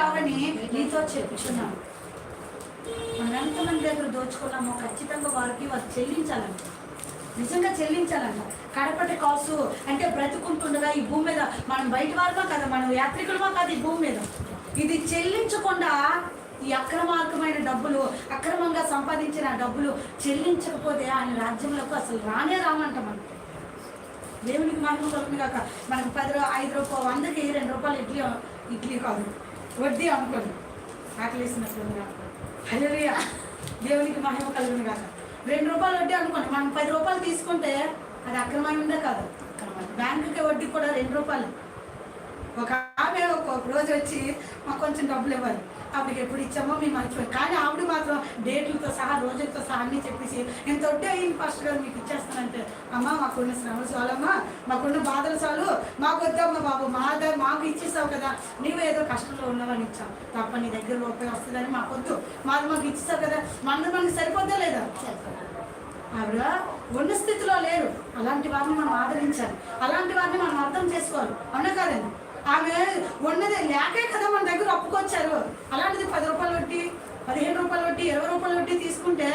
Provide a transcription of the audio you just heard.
కావాలని నీతో చెప్పుచున్నాను. మనం ఎంతమంది దగ్గర దోచుకున్నామో ఖచ్చితంగా వారు చెల్లించాలంట, నిజంగా చెల్లించాలంట. కడపటి కాసు అంటే బ్రతుకుంటుండగా ఈ భూమి మీద మనం బయట వారమా కదా, మనం యాత్రికులమా కాదు ఈ భూమి మీద. ఇది చెల్లించకుండా ఈ అక్రమార్గమైన డబ్బులు, అక్రమంగా సంపాదించిన డబ్బులు చెల్లించకపోతే ఆయన రాజ్యంలోకి అసలు రానే రామంట. మనం దేవునికి మహిమ కలుగుతుంది కాక. మనకు 10 5 రూపాయలు 100కి 2 రూపాయలు ఇడ్లీ కాదు వడ్డీ అనుకోండి, ఆకలిసినట్లుంది కాక. హల్లెలూయా, దేవునికి మహిమ కలుగుతుంది కాక. 2 రూపాయలు వడ్డీ అనుకోండి, మనం 10 రూపాయలు తీసుకుంటే అది అక్రమైందే కాదు. బ్యాంకుకి వడ్డీ కూడా 2 రూపాయలు. ఒక ఆమె ఒక రోజు వచ్చి మాకు కొంచెం డబ్బులు ఇవ్వాలి, ఆవిడకి ఎప్పుడు ఇచ్చామో మేము మర్చిపోయి, కానీ ఆవిడ మాత్రం డేట్లతో సహా రోజులతో సహా అన్నీ చెప్పేసి ఇంత వడ్డీ అయ్యింది ఫస్ట్ గారు మీకు ఇచ్చేస్తానంటే, అమ్మ మాకున్న శ్రమలు చాలమ్మా, మాకున్న బాధలు చాలు, మాకు వద్దమ్మా బాబు, మాకు ఇచ్చేసావు కదా, నీవు ఏదో కష్టంలో ఉన్నావని ఇచ్చావు తప్ప నీ దగ్గర రూపాయి వస్తుందని మాకొద్దు, మాకు ఇచ్చేసావు కదా, మనకి సరిపోద్దా లేదా. ఆవిడ ఉన్న స్థితిలో లేరు. అలాంటి వారిని మనం ఆదరించాలి, అలాంటి వారిని మనం అర్థం చేసుకోవాలి, అవునా కాదండి. ఆమె ఉన్నది లేకే కదా మన దగ్గర అప్పుకొచ్చారు. అలాంటిది 10 రూపాయలు వడ్డీ, 15 రూపాయలు వడ్డీ, 20 రూపాయలు వడ్డీ తీసుకుంటే